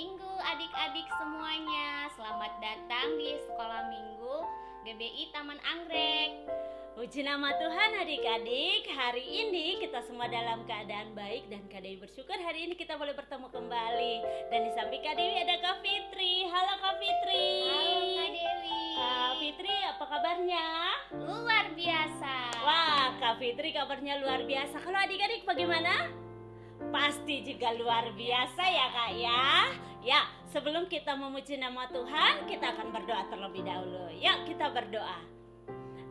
Minggu adik-adik semuanya. Selamat datang di Sekolah Minggu GBI Taman Anggrek. Puji nama Tuhan adik-adik. Hari ini kita semua dalam keadaan baik dan Kak Dewi bersyukur hari ini kita boleh bertemu kembali. Dan di samping Kak Dewi ada Kak Fitri. Halo Kak Fitri. Halo Kak Dewi. Kak Fitri, apa kabarnya? Luar biasa. Wah, Kak Fitri kabarnya luar biasa. Kalau adik-adik bagaimana? Pasti juga luar biasa ya Kak ya. Ya, sebelum kita memuji nama Tuhan, kita akan berdoa terlebih dahulu. Yuk kita berdoa.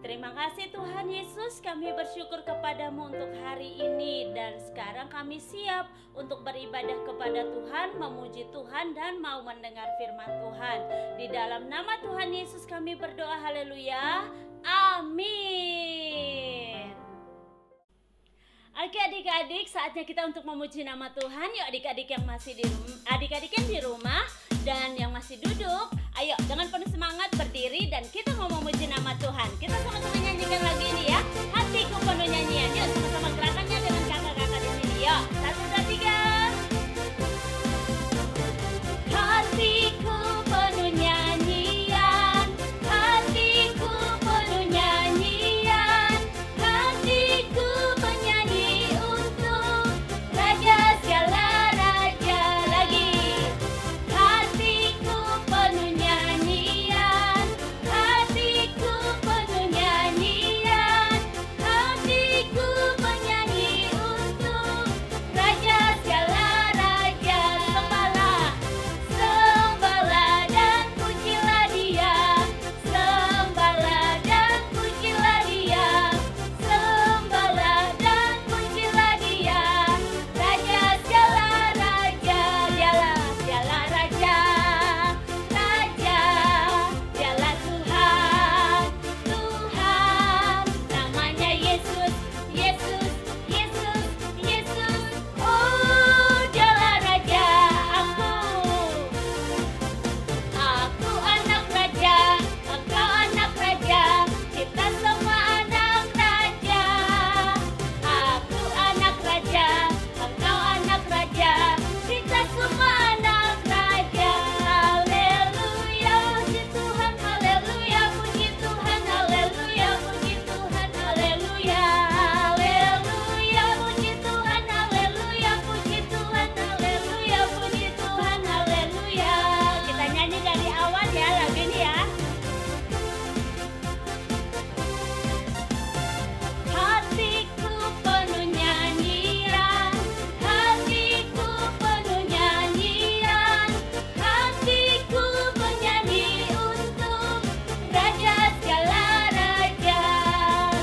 Terima kasih Tuhan Yesus, kami bersyukur kepadamu untuk hari ini. Dan sekarang kami siap untuk beribadah kepada Tuhan, memuji Tuhan dan mau mendengar firman Tuhan. Di dalam nama Tuhan Yesus kami berdoa, haleluya, amin. Oke adik-adik, saatnya kita untuk memuji nama Tuhan. Yuk adik-adik yang masih adik-adik yang di rumah dan yang masih duduk, ayo dengan penuh semangat berdiri dan kita mau memuji nama Tuhan. Kita sama-sama nyanyikan lagu ini ya. Hatiku penuh nyanyian. Yuk sama-sama gerakannya dengan kakak-kakak di sini. Yuk, 1, 2, 3. Hatiku penuh nyanyian, hatiku penuh nyanyian, hatiku menyanyi untuk Raja segala raja. Lagi, hatiku penuh nyanyian, hatiku penuh nyanyian, hatiku menyanyi untuk Raja segala raja. Sembahlah dan pujilah Dia, sembahlah dan pujilah Dia, sembahlah dan pujilah Dia, Raja segala raja. Dialah Raja, Raja, Dialah Tuhan, Tuhan, namanya Yesus, Yesus, Yesus, Yesus. Oh, Dialah Raja. Aku anak raja, engkau anak raja, kita semua anak raja. Aku anak raja, engkau anak raja, kita semua anak raja. Haleluya, puji Tuhan, haleluya, puji Tuhan, haleluya, puji Tuhan, haleluya, haleluya, puji Tuhan, haleluya, puji Tuhan, haleluya, puji Tuhan, haleluya. Kita nyanyi dari awal ya lagu ini ya. Hatiku penuh nyanyian, hatiku penuh nyanyian, hatiku menyanyi untuk Raja segala raja.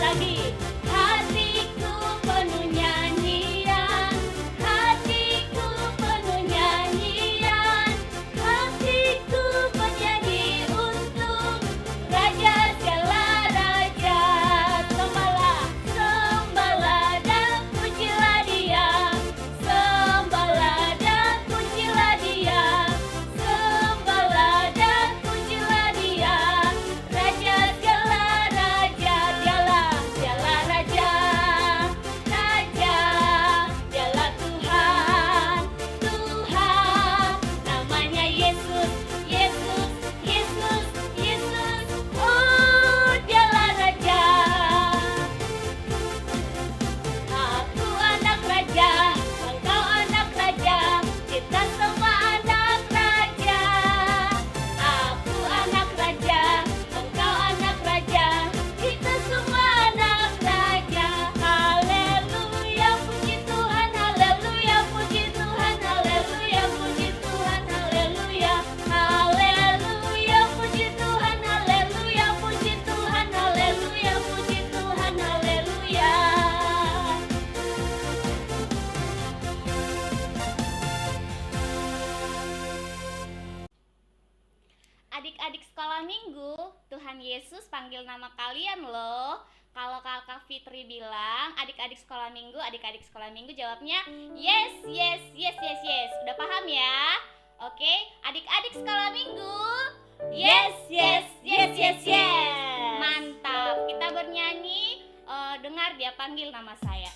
Lagi, hatiku penuh nyanyian, hatiku penuh nyanyian, hatiku menyanyi untuk Raja segala raja. Sembahlah dan pujilah Dia, sembahlah dan pujilah Dia, sembahlah dan pujilah Dia, Raja segala raja. Dialah Raja, Raja, Dialah Tuhan, Tuhan, namanya Yesus, Yesus, Yesus, Yesus. Oh, Dialah Raja. Aku anak raja, engkau anak raja, kita semua anak raja. Aku anak raja, engkau anak raja, kita semua anak raja. Haleluya, puji Tuhan, haleluya, puji Tuhan, haleluya, puji Tuhan, haleluya, haleluya, puji Tuhan, haleluya, puji Tuhan, haleluya, puji Tuhan, haleluya. Adik-adik sekolah minggu, Tuhan Yesus panggil nama kalian loh. Kalau kakak Fitri bilang adik-adik sekolah minggu jawabnya yes, yes, yes, yes, yes. Udah paham ya? Oke, adik-adik sekolah minggu, Yes, yes, yes, yes, yes. mantap. Kita bernyanyi, dengar dia panggil nama saya.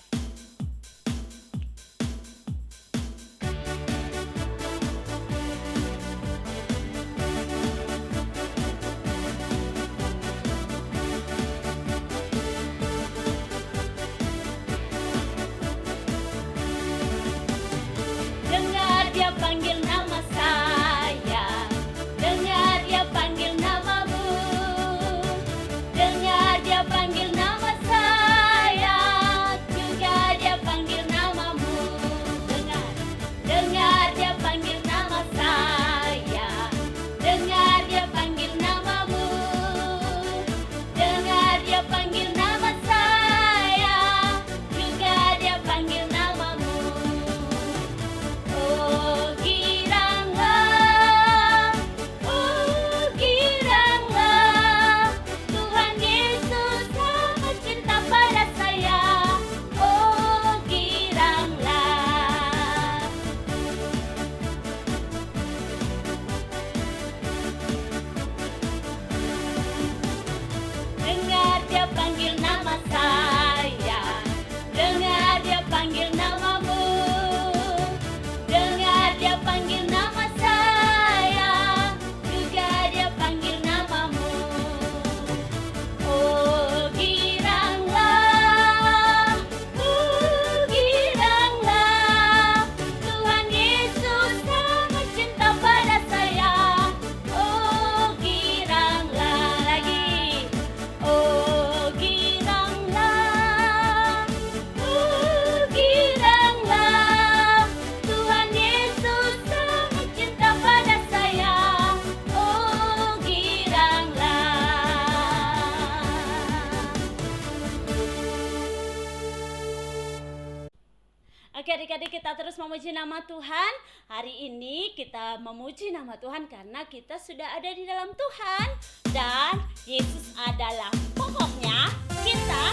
kita terus memuji nama Tuhan. Hari ini kita memuji nama Tuhan karena kita sudah ada di dalam Tuhan. Dan Yesus adalah pokoknya, kita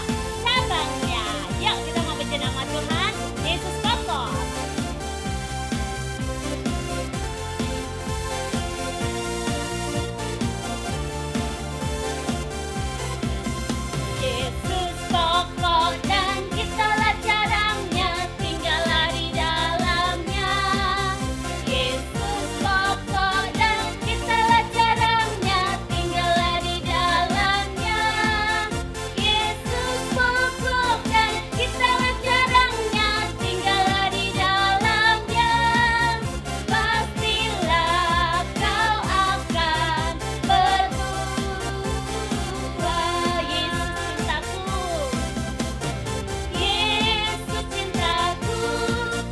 cabangnya. Yuk kita memuji nama Tuhan, Yesus pokok. Yesus pokok dan kitalah carangnya, tinggallah di dalamnya. Yesus pokok dan kitalah carangnya, tinggallah di dalamnya. Yesus pokok dan kitalah carangnya, tinggallah di dalamnya. Pastilah kau akan berbuah. Yesus cintaku,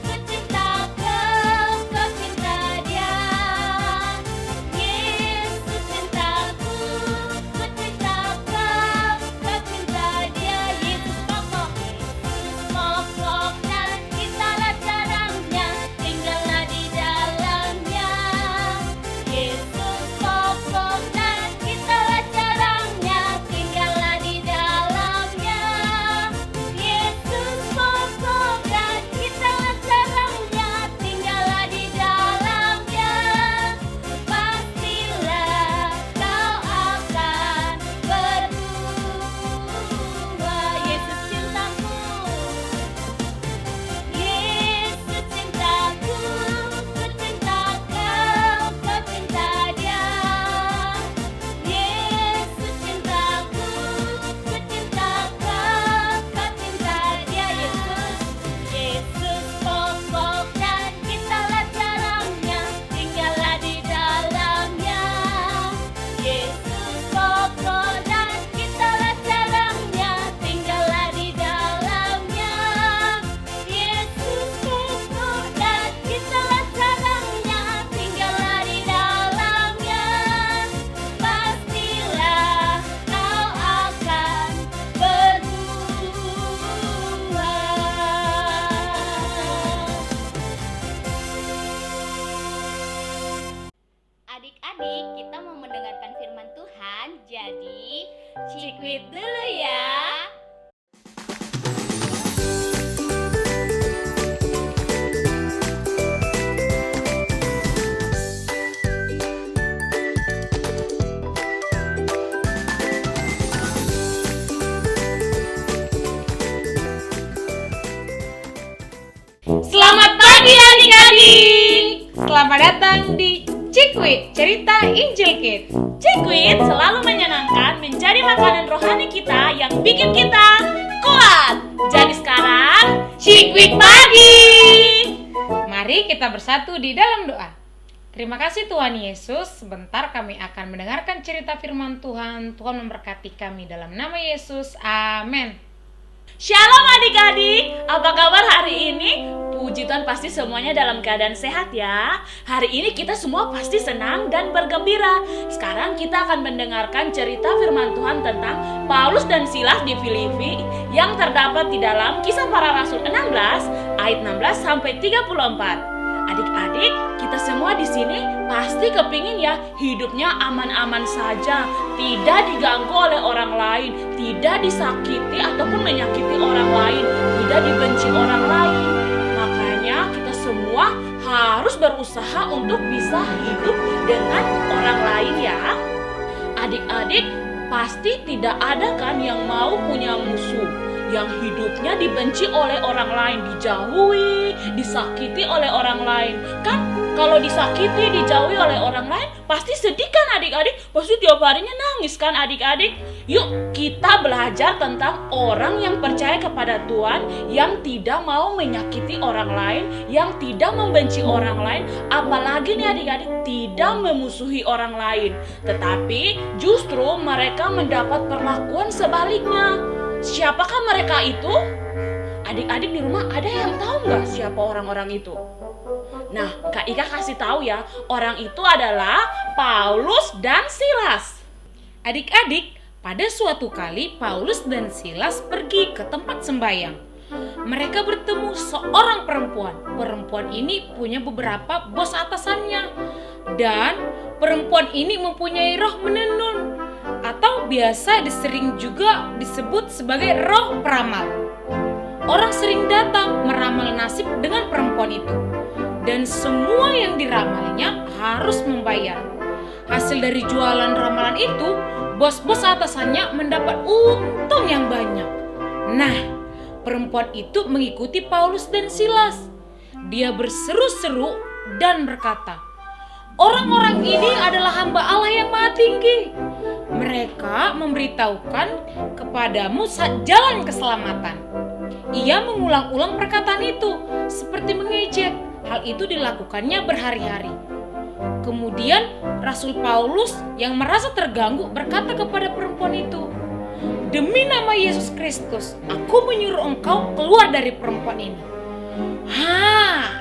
ku cinta kau, kau cinta dia. Yesus cintaku, ku cinta kau, kau cinta dia. Yesus pokok dan kitalah carangnya, tinggallah di dalamnya. Yesus pokok dan kitalah carangnya, tinggallah di dalamnya. Yesus pokok dan kitalah carangnya, tinggallah di dalamnya. Pastilah kau akan berbuah. Yesus cintaku, Yesus cintaku, ku cinta kau, kau cinta dia. Yesus cintaku, ku cinta kau, kau cinta dia. Yesus pokok dan kitalah carangnya, tinggallah di dalamnya. Yesus pokok dan kitalah carangnya, tinggallah di dalamnya. Yesus pokok dan kitalah carangnya, tinggallah di dalamnya. Pastilah kau akan berbuah. Adik-adik, kita mau mendengarkan firman Tuhan. Jadi, Cikwit dulu ya. Selamat pagi adik-adik. Selamat datang di Cikwit, cerita Injil Kids. Cikwit selalu menyenangkan menjadi makanan rohani kita yang bikin kita kuat. Jadi sekarang Cikwit pagi. Mari kita bersatu di dalam doa. Terima kasih Tuhan Yesus. Sebentar kami akan mendengarkan cerita firman Tuhan. Tuhan memberkati kami dalam nama Yesus. Amin. Shalom adik-adik, apa kabar hari ini? Puji Tuhan pasti semuanya dalam keadaan sehat ya. Hari ini kita semua pasti senang dan bergembira. Sekarang kita akan mendengarkan cerita firman Tuhan tentang Paulus dan Silas di Filipi yang terdapat di dalam Kisah Para Rasul 16 ayat 16 sampai 34. Adik-adik, kita semua di sini pasti kepingin ya hidupnya aman-aman saja, tidak diganggu oleh orang lain, tidak disakiti ataupun menyakiti orang lain, tidak dibenci orang lain. Makanya kita semua harus berusaha untuk bisa hidup dengan orang lain ya. Adik-adik, pasti tidak ada kan yang mau punya musuh, yang hidupnya dibenci oleh orang lain, dijauhi, disakiti oleh orang lain. Kan kalau disakiti, dijauhi oleh orang lain, pasti sedih kan adik-adik? Pasti tiap harinya nangis kan adik-adik? Yuk kita belajar tentang orang yang percaya kepada Tuhan, yang tidak mau menyakiti orang lain, yang tidak membenci orang lain, apalagi nih adik-adik tidak memusuhi orang lain. Tetapi justru mereka mendapat perlakuan sebaliknya. Siapakah mereka itu? Adik-adik di rumah ada yang tahu nggak siapa orang-orang itu? Nah, Kak Ika kasih tahu ya, orang itu adalah Paulus dan Silas. Adik-adik, pada suatu kali Paulus dan Silas pergi ke tempat sembahyang. mereka bertemu seorang perempuan. Perempuan ini punya beberapa bos atasannya, dan perempuan ini mempunyai roh menenun, atau biasa sering juga disebut sebagai roh peramal. Orang sering datang meramal nasib dengan perempuan itu, dan semua yang diramalnya harus membayar. Hasil dari jualan ramalan itu, bos-bos atasannya mendapat untung yang banyak. Nah, perempuan itu mengikuti Paulus dan Silas. Dia berseru-seru dan berkata, "Orang-orang ini adalah hamba Allah yang Maha Tinggi. Mereka memberitahukan kepadamu jalan keselamatan." Ia mengulang-ulang perkataan itu seperti mengejek. Hal itu dilakukannya berhari-hari. Kemudian Rasul Paulus yang merasa terganggu berkata kepada perempuan itu, "Demi nama Yesus Kristus, aku menyuruh engkau keluar dari perempuan ini."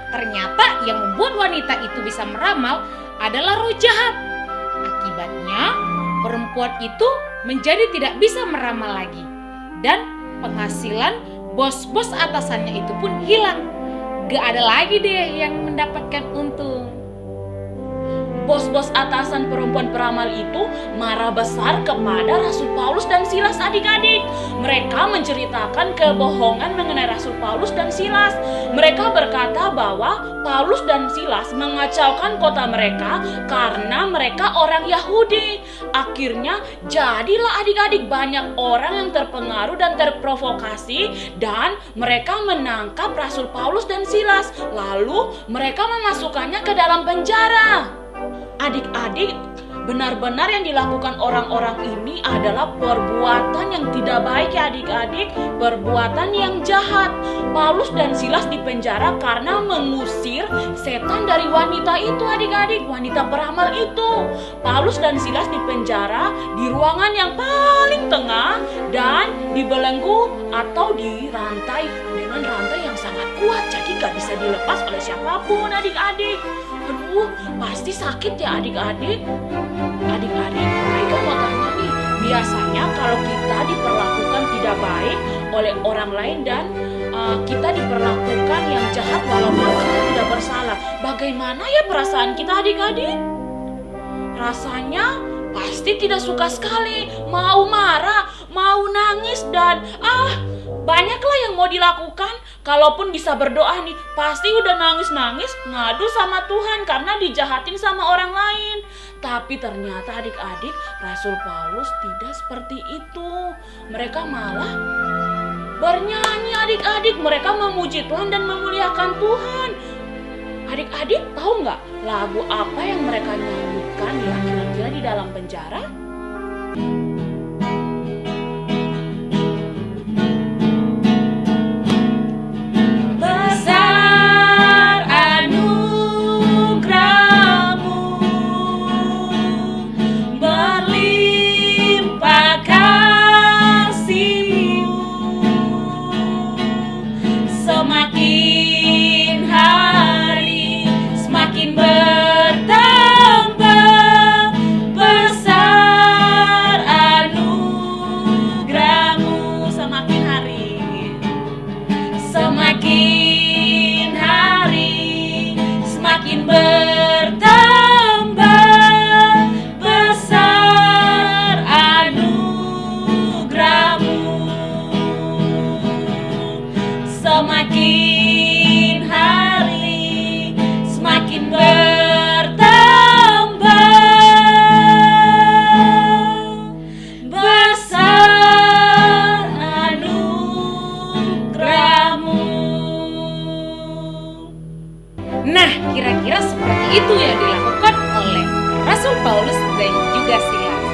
Ternyata yang membuat wanita itu bisa meramal adalah roh jahat. Akibatnya, perempuan itu menjadi tidak bisa meramal lagi, dan penghasilan bos-bos atasannya itu pun hilang. Gak ada lagi deh yang mendapatkan untung. Bos-bos atasan perempuan peramal itu marah besar kepada Rasul Paulus dan Silas, adik-adik. Mereka menceritakan kebohongan mengenai Rasul Paulus dan Silas. Mereka berkata bahwa Paulus dan Silas mengacaukan kota mereka karena mereka orang Yahudi. Akhirnya jadilah adik-adik banyak orang yang terpengaruh dan terprovokasi, dan mereka menangkap Rasul Paulus dan Silas. Lalu mereka memasukkannya ke dalam penjara. Adik-adik, benar-benar yang dilakukan orang-orang ini adalah perbuatan yang tidak baik ya adik-adik, perbuatan yang jahat. Paulus dan Silas dipenjara karena mengusir setan dari wanita itu adik-adik, wanita peramal itu. Paulus dan Silas dipenjara di ruangan yang paling tengah dan dibelenggu atau dirantai dengan rantai yang sangat kuat, jadi gak bisa dilepas oleh siapapun adik-adik. Aduh, pasti sakit ya adik-adik. Adik-adik, mereka mau tanya nih, biasanya kalau kita diperlakukan tidak baik oleh orang lain dan kita diperlakukan yang jahat walaupun kita tidak bersalah, bagaimana ya perasaan kita adik-adik? Rasanya pasti tidak suka sekali, mau marah, mau nangis, dan banyaklah yang mau dilakukan. Kalaupun bisa berdoa nih, pasti udah nangis-nangis ngadu sama Tuhan karena dijahatin sama orang lain. Tapi ternyata adik-adik, Rasul Paulus tidak seperti itu. Mereka malah bernyanyi adik-adik. Mereka memuji Tuhan dan memuliakan Tuhan. Adik-adik tahu nggak lagu apa yang mereka nyanyikan ya kira-kira di dalam penjara? Kira-kira seperti itu yang dilakukan oleh Rasul Paulus dan juga Silas.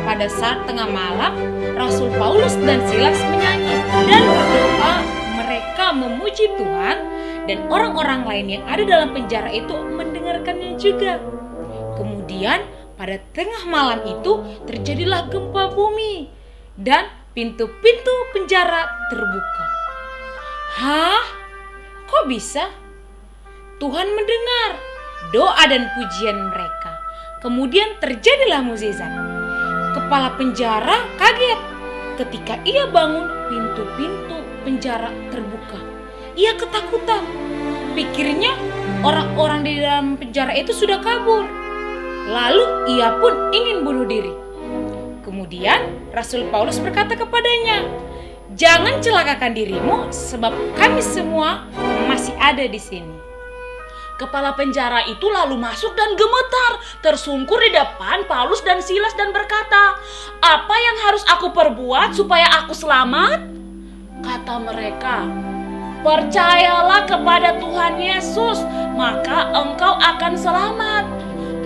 Pada saat tengah malam, Rasul Paulus dan Silas menyanyi dan berdoa. Mereka memuji Tuhan, dan orang-orang lain yang ada dalam penjara itu mendengarkannya juga. Kemudian pada tengah malam itu terjadilah gempa bumi dan pintu-pintu penjara terbuka. Kok bisa? Tuhan mendengar doa dan pujian mereka. Kemudian terjadilah mukjizat. Kepala penjara kaget. Ketika ia bangun, pintu-pintu penjara terbuka. ia ketakutan. Pikirnya orang-orang di dalam penjara itu sudah kabur. Lalu ia pun ingin bunuh diri. Kemudian Rasul Paulus berkata kepadanya, "Jangan celakakan dirimu, sebab kami semua masih ada di sini." Kepala penjara itu lalu masuk dan gemetar, tersungkur di depan Paulus dan Silas dan berkata, "Apa yang harus aku perbuat supaya aku selamat?" Kata mereka, "Percayalah kepada Tuhan Yesus, maka engkau akan selamat,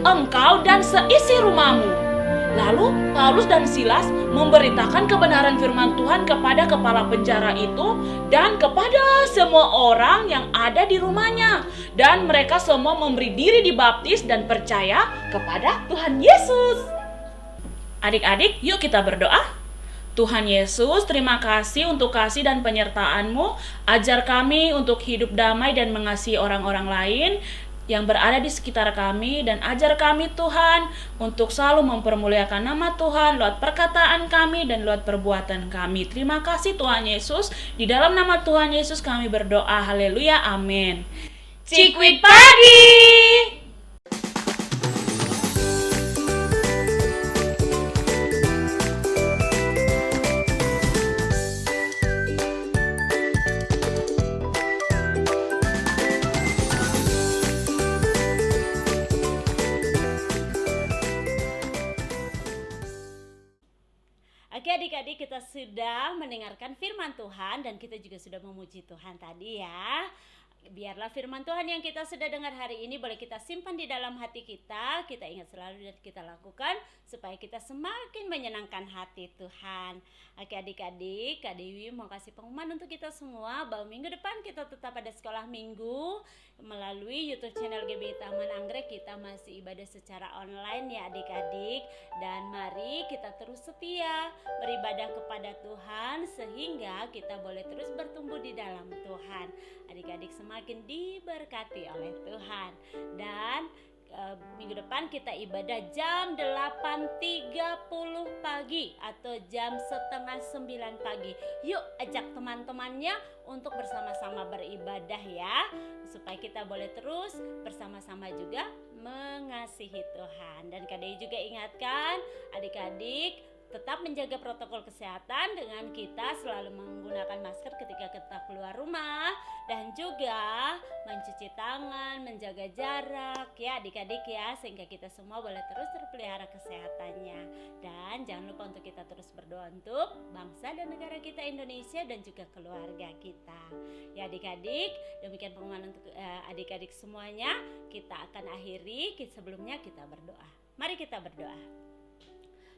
engkau dan seisi rumahmu." Lalu Paulus dan Silas memberitakan kebenaran firman Tuhan kepada kepala penjara itu dan kepada semua orang yang ada di rumahnya. Dan mereka semua memberi diri dibaptis dan percaya kepada Tuhan Yesus. Adik-adik, yuk kita berdoa. Tuhan Yesus, terima kasih untuk kasih dan penyertaan-Mu. Ajar kami untuk hidup damai dan mengasihi orang-orang lain yang berada di sekitar kami, dan ajar kami Tuhan untuk selalu mempermuliakan nama Tuhan lewat perkataan kami dan lewat perbuatan kami. Terima kasih Tuhan Yesus. Di dalam nama Tuhan Yesus kami berdoa. Haleluya, amin. Cikwit pagi. Oke adik-adik, kita sudah mendengarkan firman Tuhan dan kita juga sudah memuji Tuhan tadi ya. Biarlah firman Tuhan yang kita sudah dengar hari ini boleh kita simpan di dalam hati kita ingat selalu dan kita lakukan supaya kita semakin menyenangkan hati Tuhan. Oke adik-adik, Kak Dewi mau kasih pengumuman untuk kita semua bahwa minggu depan kita tetap ada sekolah minggu melalui YouTube channel GBI Taman Anggrek. Kita masih ibadah secara online ya adik-adik, dan mari kita terus setia beribadah kepada Tuhan sehingga kita boleh terus bertumbuh di dalam Tuhan. Adik-adik semakin diberkati oleh Tuhan. Dan minggu depan kita ibadah jam 8.30 pagi atau jam setengah 9 pagi. Yuk ajak teman-temannya untuk bersama-sama beribadah ya, supaya kita boleh terus bersama-sama juga mengasihi Tuhan. Dan Kak Dewi juga ingatkan adik-adik tetap menjaga protokol kesehatan dengan kita selalu menggunakan masker ketika kita keluar rumah, dan juga mencuci tangan, menjaga jarak ya adik-adik ya, sehingga kita semua boleh terus terpelihara kesehatannya. Dan jangan lupa untuk kita terus berdoa untuk bangsa dan negara kita Indonesia dan juga keluarga kita ya adik-adik. Demikian pengumuman untuk adik-adik semuanya. Kita akan akhiri, sebelumnya kita berdoa. Mari kita berdoa.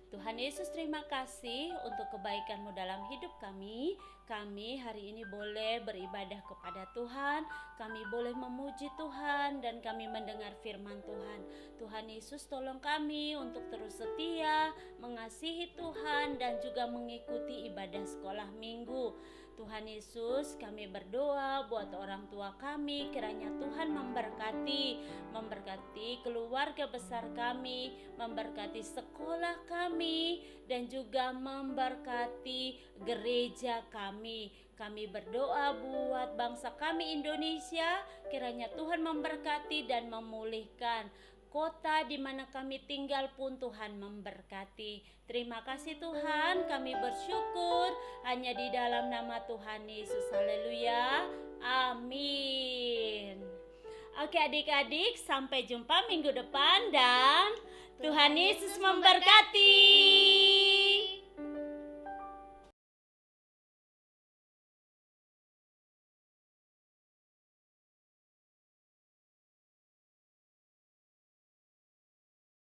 Tuhan Yesus, terima kasih untuk kebaikan-Mu dalam hidup kami. Kami hari ini boleh beribadah kepada Tuhan, kami boleh memuji Tuhan, dan kami mendengar firman Tuhan. Tuhan Yesus, tolong kami untuk terus setia, mengasihi Tuhan, dan juga mengikuti ibadah sekolah minggu. Tuhan Yesus, kami berdoa buat orang tua kami, kiranya Tuhan memberkati keluarga besar kami, memberkati sekolah kami, dan juga memberkati gereja kami. Kami berdoa buat bangsa kami Indonesia, kiranya Tuhan memberkati dan memulihkan. Kota di mana kami tinggal pun Tuhan memberkati. Terima kasih Tuhan, kami bersyukur hanya di dalam nama Tuhan Yesus. Haleluya, amin. Oke adik-adik, sampai jumpa minggu depan dan Tuhan Yesus memberkati.